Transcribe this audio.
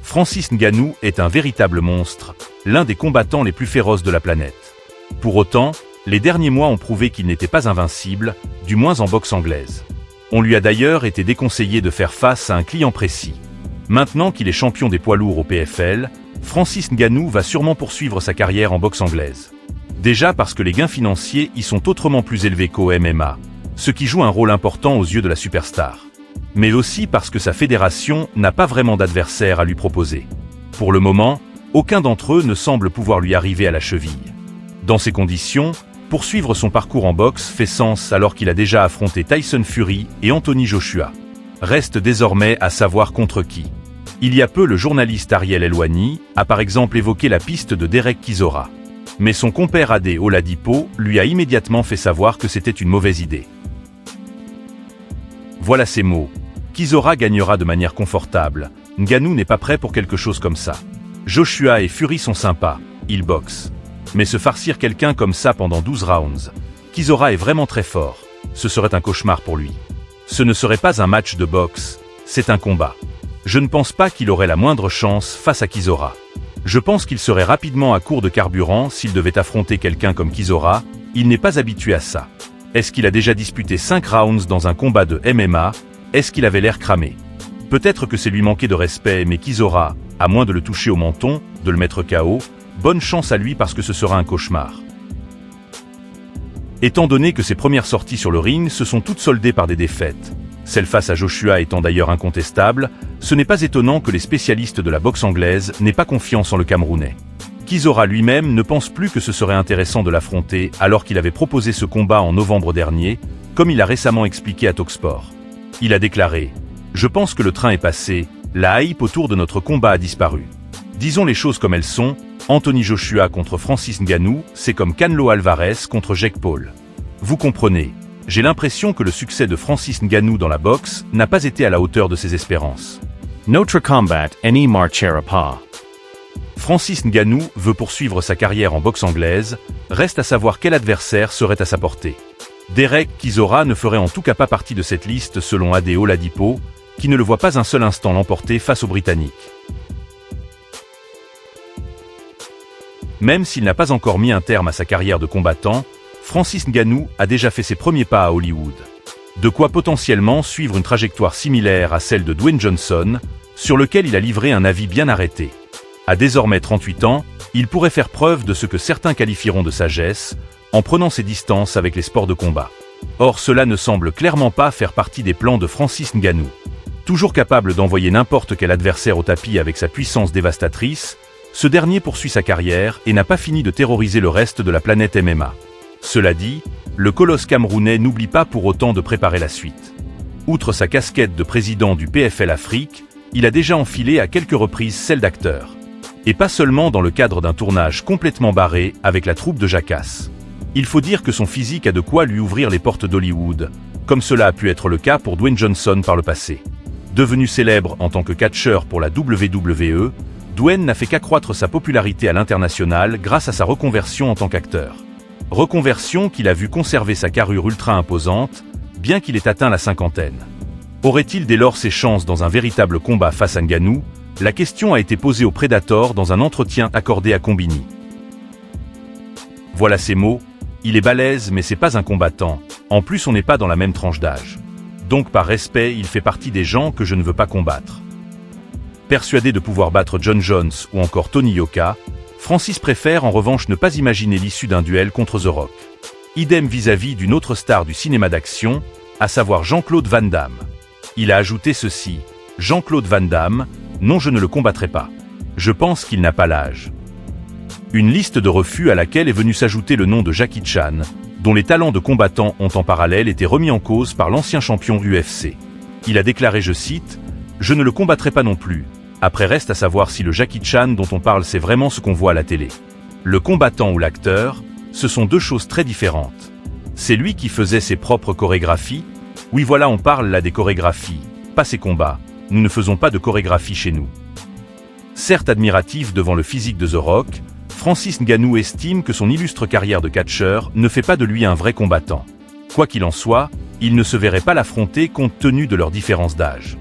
Francis Ngannou est un véritable monstre, l'un des combattants les plus féroces de la planète. Pour autant, les derniers mois ont prouvé qu'il n'était pas invincible, du moins en boxe anglaise. On lui a d'ailleurs été déconseillé de faire face à un client précis. Maintenant qu'il est champion des poids lourds au PFL, Francis Ngannou va sûrement poursuivre sa carrière en boxe anglaise. Déjà parce que les gains financiers y sont autrement plus élevés qu'au MMA, ce qui joue un rôle important aux yeux de la superstar. Mais aussi parce que sa fédération n'a pas vraiment d'adversaire à lui proposer. Pour le moment, aucun d'entre eux ne semble pouvoir lui arriver à la cheville. Dans ces conditions, poursuivre son parcours en boxe fait sens alors qu'il a déjà affronté Tyson Fury et Anthony Joshua. Reste désormais à savoir contre qui. Il y a peu, le journaliste Ariel Helwani a par exemple évoqué la piste de Derek Chisora. Mais son compère Ade Oladipo lui a immédiatement fait savoir que c'était une mauvaise idée. Voilà ses mots. Chisora gagnera de manière confortable. Ngannou n'est pas prêt pour quelque chose comme ça. Joshua et Fury sont sympas, ils boxent. Mais se farcir quelqu'un comme ça pendant 12 rounds. Chisora est vraiment très fort. Ce serait un cauchemar pour lui. Ce ne serait pas un match de boxe, c'est un combat. Je ne pense pas qu'il aurait la moindre chance face à Chisora. Je pense qu'il serait rapidement à court de carburant s'il devait affronter quelqu'un comme Chisora, il n'est pas habitué à ça. Est-ce qu'il a déjà disputé 5 rounds dans un combat de MMA? Est-ce qu'il avait l'air cramé? Peut-être que c'est lui manquer de respect, mais Chisora, à moins de le toucher au menton, de le mettre KO, bonne chance à lui parce que ce sera un cauchemar. Étant donné que ses premières sorties sur le ring se sont toutes soldées par des défaites, celle face à Joshua étant d'ailleurs incontestable, ce n'est pas étonnant que les spécialistes de la boxe anglaise n'aient pas confiance en le Camerounais. Chisora lui-même ne pense plus que ce serait intéressant de l'affronter alors qu'il avait proposé ce combat en novembre dernier, comme il a récemment expliqué à Talksport. Il a déclaré « Je pense que le train est passé, la hype autour de notre combat a disparu. Disons les choses comme elles sont, Anthony Joshua contre Francis Ngannou, c'est comme Canelo Alvarez contre Jake Paul. Vous comprenez, j'ai l'impression que le succès de Francis Ngannou dans la boxe n'a pas été à la hauteur de ses espérances. Notre combat n'y marchera pas. Francis Ngannou veut poursuivre sa carrière en boxe anglaise, reste à savoir quel adversaire serait à sa portée. Derek Chisora ne ferait en tout cas pas partie de cette liste selon Ade Oladipo, qui ne le voit pas un seul instant l'emporter face aux Britanniques. Même s'il n'a pas encore mis un terme à sa carrière de combattant, Francis Ngannou a déjà fait ses premiers pas à Hollywood. De quoi potentiellement suivre une trajectoire similaire à celle de Dwayne Johnson, sur lequel il a livré un avis bien arrêté. À désormais 38 ans, il pourrait faire preuve de ce que certains qualifieront de sagesse, en prenant ses distances avec les sports de combat. Or cela ne semble clairement pas faire partie des plans de Francis Ngannou. Toujours capable d'envoyer n'importe quel adversaire au tapis avec sa puissance dévastatrice, ce dernier poursuit sa carrière et n'a pas fini de terroriser le reste de la planète MMA. Cela dit, le colosse camerounais n'oublie pas pour autant de préparer la suite. Outre sa casquette de président du PFL Afrique, il a déjà enfilé à quelques reprises celle d'acteur. Et pas seulement dans le cadre d'un tournage complètement barré avec la troupe de Jackass. Il faut dire que son physique a de quoi lui ouvrir les portes d'Hollywood, comme cela a pu être le cas pour Dwayne Johnson par le passé. Devenu célèbre en tant que catcheur pour la WWE, Dwayne n'a fait qu'accroître sa popularité à l'international grâce à sa reconversion en tant qu'acteur. Reconversion qu'il a vu conserver sa carrure ultra imposante, bien qu'il ait atteint la cinquantaine. Aurait-il dès lors ses chances dans un véritable combat face à Ngannou? La question a été posée au Predator dans un entretien accordé à Combini. Voilà ses mots, il est balèze mais c'est pas un combattant, en plus on n'est pas dans la même tranche d'âge. Donc par respect il fait partie des gens que je ne veux pas combattre. Persuadé de pouvoir battre John Jones ou encore Tony Yoka, Francis préfère en revanche ne pas imaginer l'issue d'un duel contre The Rock. Idem vis-à-vis d'une autre star du cinéma d'action, à savoir Jean-Claude Van Damme. Il a ajouté ceci, Jean-Claude Van Damme, non je ne le combattrai pas. Je pense qu'il n'a pas l'âge. Une liste de refus à laquelle est venu s'ajouter le nom de Jackie Chan, dont les talents de combattant ont en parallèle été remis en cause par l'ancien champion UFC. Il a déclaré, je cite, « Je ne le combattrai pas non plus. Après reste à savoir si le Jackie Chan dont on parle c'est vraiment ce qu'on voit à la télé. Le combattant ou l'acteur, ce sont deux choses très différentes. C'est lui qui faisait ses propres chorégraphies. Oui voilà on parle là des chorégraphies, pas ses combats. Nous ne faisons pas de chorégraphie chez nous. » Certes admiratif devant le physique de The Rock, Francis Ngannou estime que son illustre carrière de catcheur ne fait pas de lui un vrai combattant. Quoi qu'il en soit, il ne se verrait pas l'affronter compte tenu de leur différence d'âge.